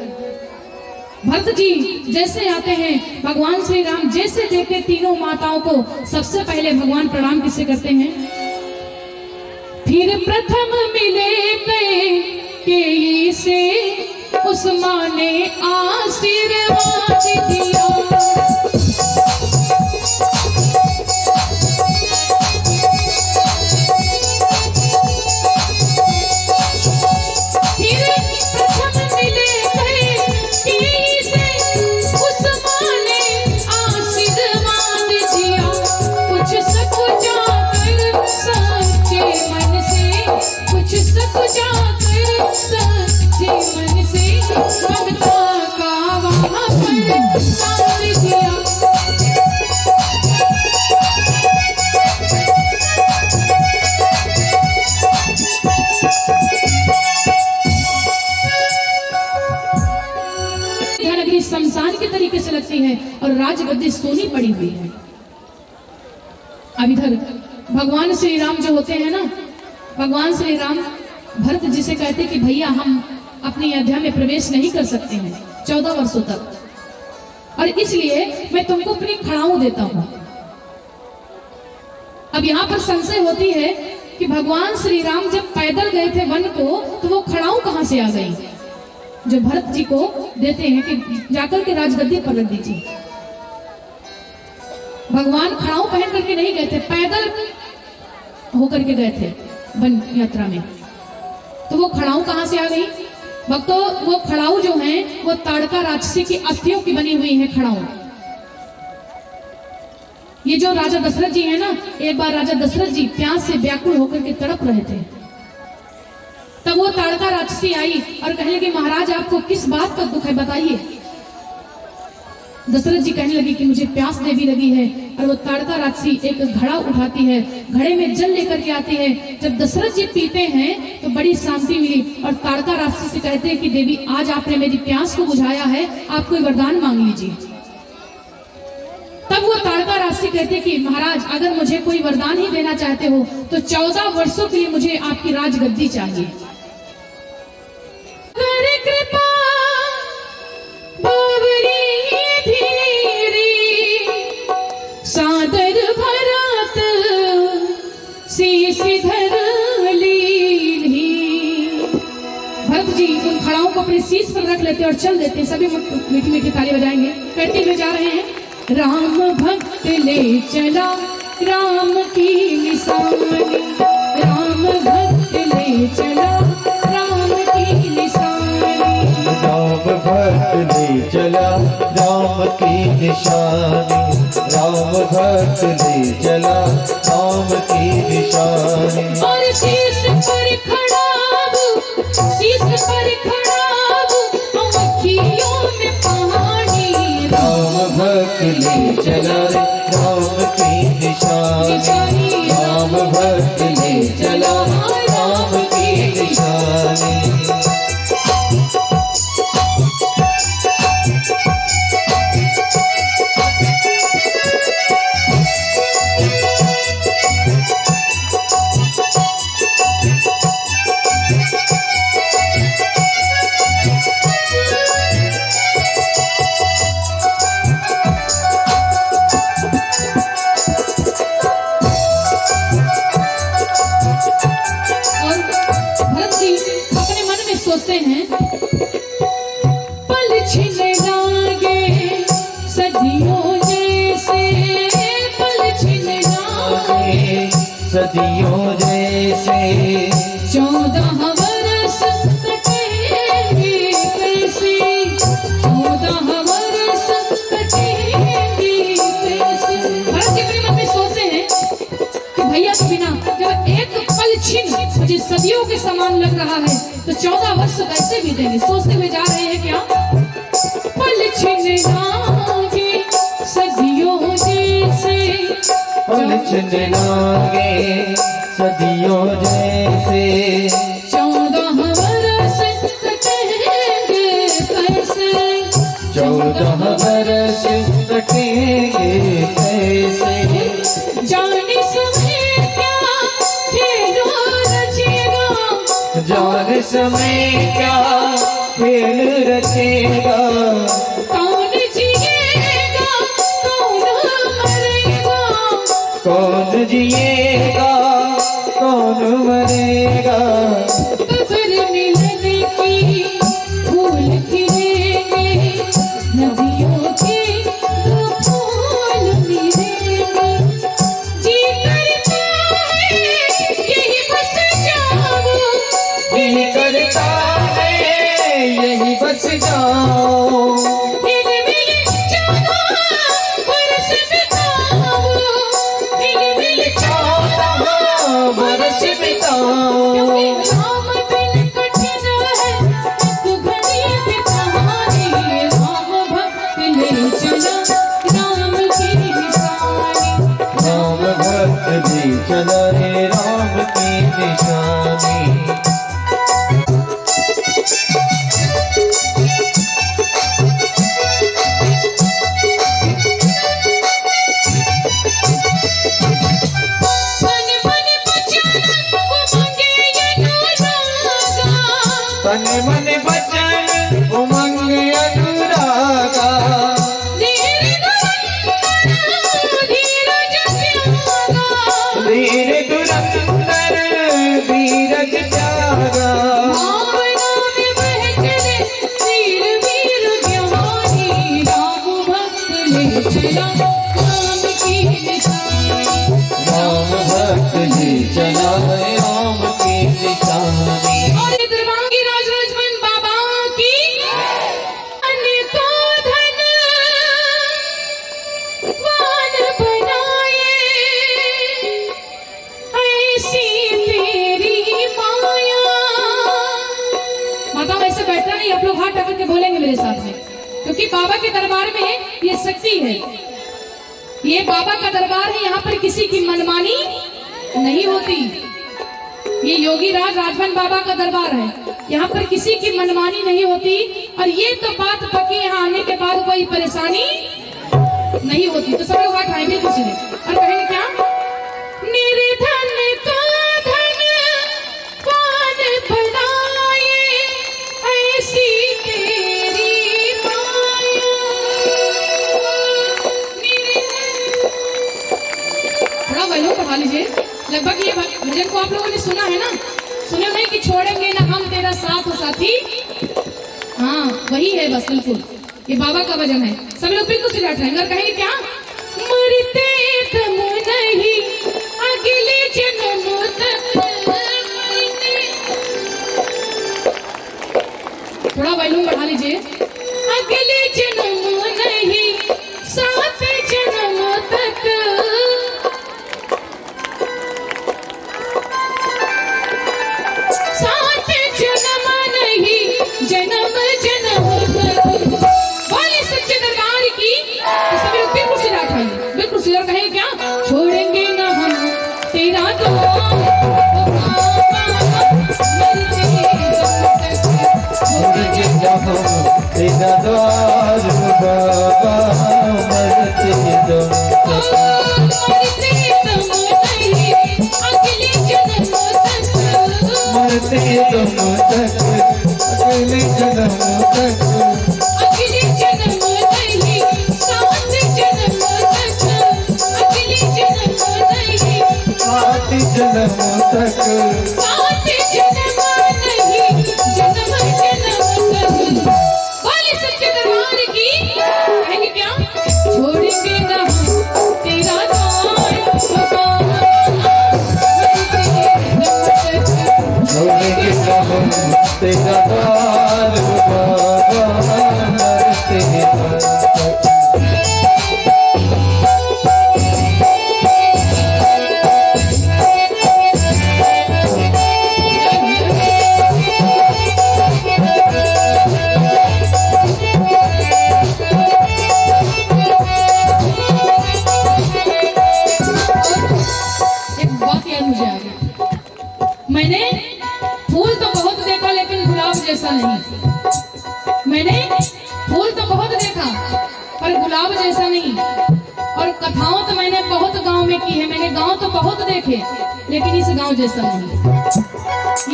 भरत जी जैसे आते हैं, भगवान श्री राम जैसे देखते तीनों माताओं को, सबसे पहले भगवान प्रणाम किसे करते हैं, फिर प्रथम मिले कैकेयी से उस माँ ने आशीर्वाद दिया। शमशान के तरीके से लगती है और राजगद्दी सोनी पड़ी हुई है। अब इधर भगवान श्री राम जो होते हैं ना, भगवान श्री राम भरत जी से कहते कि भैया हम अपनी अयोध्या में प्रवेश नहीं कर सकते हैं 14 वर्षों तक, और इसलिए मैं तुमको अपनी खड़ाऊ देता हूं। अब यहाँ पर संशय होती है कि भगवान श्री राम जब पैदल गए थे वन को तो वो खड़ाऊ कहां से आ गई, जो भरत जी को देते हैं कि जाकर के राजगद्दी पर रख दीजिए। भगवान खड़ाऊ पहन करके नहीं गए थे, पैदल होकर के गए थे वन यात्रा में, तो वो खड़ाऊ कहां से आ गई भक्तों? वो खड़ाऊ जो है वो ताड़का राक्षसी की अस्थियों की बनी हुई है खड़ाऊ। ये जो राजा दशरथ जी है ना, एक बार राजा दशरथ जी प्यास से व्याकुल होकर के तड़प रहे थे, तब वो ताड़का राक्षसी आई और कहने लगी महाराज आपको किस बात का दुख है बताइए। दशरथ जी कहने लगे कि मुझे प्यास देवी लगी है, और वो ताड़का राक्षसी एक घड़ा उठाती है, घड़े में जल लेकर के आती है। जब दशरथ जी पीते हैं तो बड़ी शांति मिली, और ताड़का राक्षसी से कहते हैं कि देवी आज आपने मेरी प्यास को बुझाया है, आप कोई वरदान मांग लीजिए। तब वो ताड़का राक्षसी कहते कि महाराज अगर मुझे कोई वरदान ही देना चाहते हो तो 14 वर्षों के लिए मुझे आपकी राजगद्दी चाहिए। सादर भरत शीश धर लीन्ही। भरत जी उन अखाड़ाओं को अपने शीश पर रख लेते और चल देते। सभी मीठी मीठी ताली बजाएंगे, कहते हुए जा रहे हैं। राम भक्त ले चला राम की निशानी, राम भक्त ले चला राम की निशानी, राम भक्त ले चला राम की निशानी, राम भक्त ले चला राम की निशानी। और शीश पर खड़ा वो, शीश पर खड़ा वो, अखियों में पानी। राम भक्त ले चला राम की निशानी, राम भक्त ले चला राम की निशानी। और भरत जी अपने मन में सोचते हैं, पल छिन लागे सदियों जैसे, पल छिन लागे सदियों जैसे, 14 वर्ष कटेंगे कैसे, 14 वर्ष कटेंगे कैसे। भरत जी अपने मन में सोचते हैं कि भैया के बिना जब एक पल छिन मुझे सदियों के समान लग रहा है तो 14 वर्ष कैसे बीतेंगे। सोचते हुए जा रहे हैं क्या, पल छिन लागे सदियों जैसे, पल छिन लागे सदियों जैसे, 14 वर्ष कटेंगे कैसे, 14 वर्ष कटेंगे कैसे। जाने समय क्या खेलो रचेगा, जान समय क्या खेल रचेगा, कौन जिएगा कौन मरेगा, कौन जिएगा कौन मरेगा। कब्र मिलने की फूल खिलेंगे, नदियों के दो फूल मिलेंगे। जी करता है यही बस जाओ, यही करता है यही बस जाओ, फिर मिल 14 वर्ष बिताओ, फिर मिल 14 वर्ष बिताओ। क्योंकि राम बिन कठिन है एक घड़ी बितानी। राम भक्त ले चला राम की निशानी, राम भक्त ले चला रे राम की निशानी। मन मन बचन वो मांगे अनुरागा, तन मन बचन उमंग अनुरागा, धीरज त्यागा, धीर दुरंदर धीरज त्यागा। राम नाम बह चले वीर वीर ज्ञानी। राम भक्त ले चला राम की निशानी, राम भक्त ले चला राम की निशानी। और दुर्वांगी राज राजवन बाबा की अनेको धन वान बनाए, ऐसी तेरी माया। माता वैसे बैठना नहीं, आप लोग हाथ टकर के बोलेंगे मेरे साथ में, क्योंकि बाबा के दरबार में ये शक्ति है, ये बाबा का दरबार है। यहाँ पर किसी की मनमानी नहीं होती। ये योगी राज राजवन बाबा का दरबार है, यहाँ पर किसी की मनमानी नहीं होती। और ये तो बात पक्की, यहाँ आने के बाद कोई परेशानी नहीं होती। तो सब लोग बात आएंगे कुछ नहीं और कहेंगे क्या, निर्धन को धन कौन बनाए, ऐसी तेरी माया। थोड़ा वॉल्यूम बढ़ा लीजिए। लगभग ये भजन को आप लोगों ने सुना है ना, सुना नहीं कि छोड़ेंगे ना हम तेरा साथ साथी हाँ वही है बस बिल्कुल, ये बाबा का भजन है। सब लोग बिल्कुल से बैठ रहे हैं और कहेंगे क्या, मरते दम नहीं अगले जन्म तक मरते। थोड़ा वॉल्यूम बढ़ा लीजिए। अगले जन्म नहीं सात जन्म तक, सात जन्म नहीं जन्म जन्म तक। बोले सच्चे दरबार की। तो सभी लोग बिल्कुल सीधा उठाइए, बिल्कुल सीधा कहेंगे क्या, छोड़ेंगे ना हम तेरा द्वार छोड़ेंगे ना हम तेरा द्वार बाबा मरते दम मरते दम तक अगले जन्म तक अगले जन्म नहीं सात जन्म तक, अगले जन्म नहीं सात जन्म तक सात जन्म नहीं जन्म जन्म तक। बोले सच्चे दरबार की। कहेंगे क्या, छोड़ेंगे ना हम तेरा द्वार छोड़ेंगे ना हम तेरा द्वार बाबा मरते दम तक। एक बात याद मुझे आ गई, मैंने फूल तो बहुत देखा लेकिन गुलाब जैसा नहीं। मैंने फूल तो बहुत देखा पर गुलाब जैसा नहीं। और कथाओं तो मैंने बहुत गांव में की है, मैंने गांव तो बहुत देखे लेकिन इस गांव जैसा नहीं।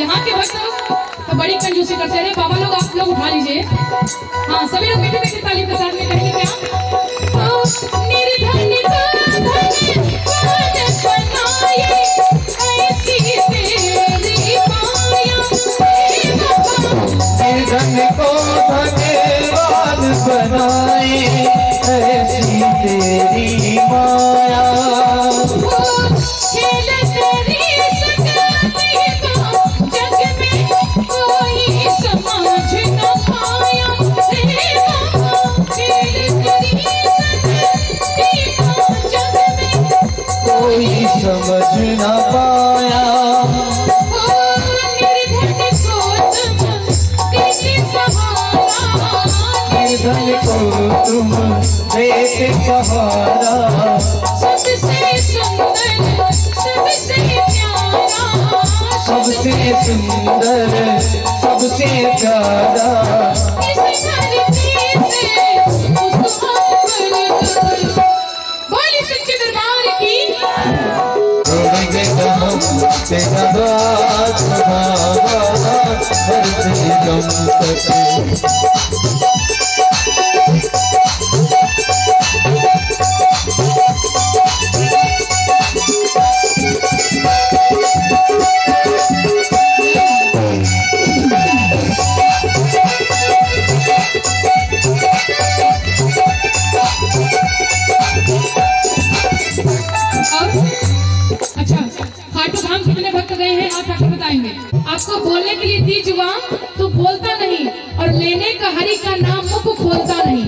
यहाँ के भक्त लोग तो बड़ी कंजूसी करते रहे। बाबा लोग आप लोग उठा लीजिए। हाँ सभी लोग मीठे मीठे ताली के साथ में कहेंगे क्या, निर्धन का धन बनाए ऐसी तेरी माया। धन को धन्यवाद बनाए ऐसी तेरी माया। खेल तेरी सकती को जग में कोई समझ न पाया। खेल तेरी सकती को जग में कोई समझ न पाया। निर्धन को तुम देते सहारा। सबसे सुंदर सबसे प्यारा, सबसे सुंदर सबसे प्यारा। इस धरती से उसको पर बोले सच्चे दरबार की। छोड़ेंगे ना हम तेरा द्वार बाबा मरते दम तक। अच्छा, खाटू धाम कितने भक्त गए हैं आप ठाकुर बताएंगे। आपको बोलने के लिए दी जुबान तो बोलता नहीं, और लेने का हरि का नाम मुख खोलता नहीं।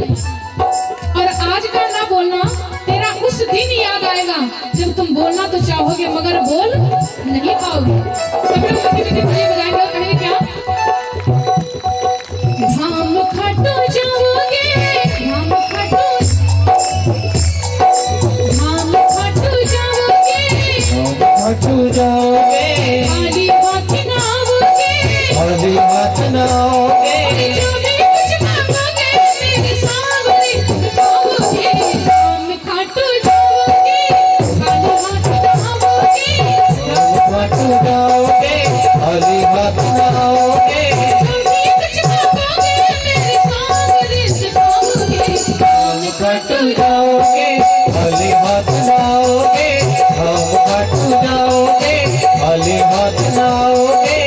और आज का ना बोलना तेरा उस दिन याद आएगा जब तुम बोलना तो चाहोगे मगर बोल नहीं पाओगे। सब लोग मीठे मीठे ताली बजाएंगे और कहेंगे क्या, धाम खाटू जाओगे, धाम खाटू खाटू जाओगे, खाली हाथ ना आओगे, खाली हाथ न आओगे। जो भी कुछ मांगोगे मेरे सामने पाओगे। हम खाटू जाओगे, खाली हाथ ना आओगे, खाटू जाओगे, खाली हाथ न आओगे। जो भी कुछ मांगोगे मेरे सामने पाओगे। हम खाटू जाओगे, खाली हाथ न आओगे। हम खाटू जाओगे, खाली हाथ न आओगे।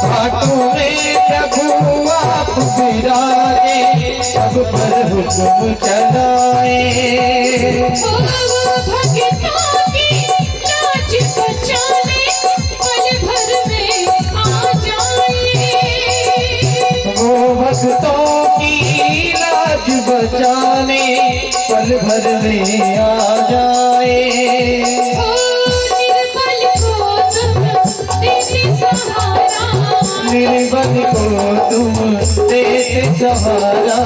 हाथों में प्रभु आप विराजे सब पर हुक्म चलाए। वो भक्तों की लाज बचाने पल भर में आ जाए। निर्बल को तुम देते सहारा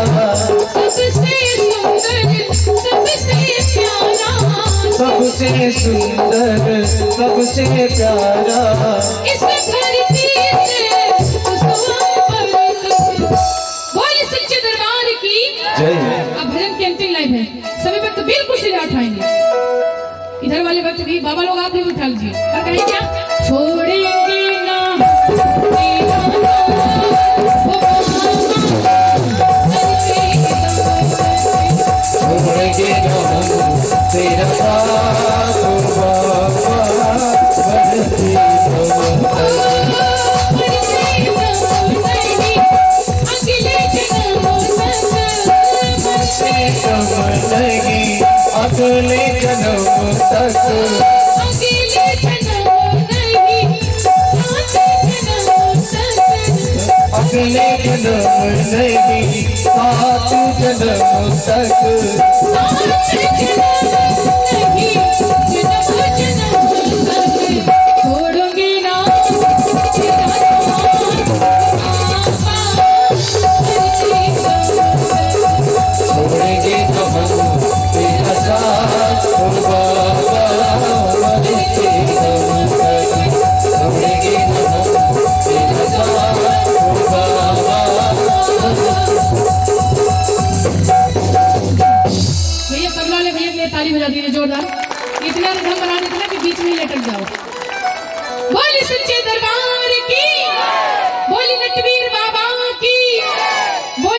सबसे सुंदर सबसे प्यारा। जय। अब भजन की अंतिम लाइन है, सभी भक्त बिल्कुल सिर उठाएंगे। इधर वाले भक्त भी, बाबा लोग आप भी उठा लीजिए और कहें क्या, छोड़ेंगे ना तेरा छोड़ेंगे ना तेरा साथ बाबा बढ़ते अगले जन्म तक अगले जन्म नहीं सात जन्म तक।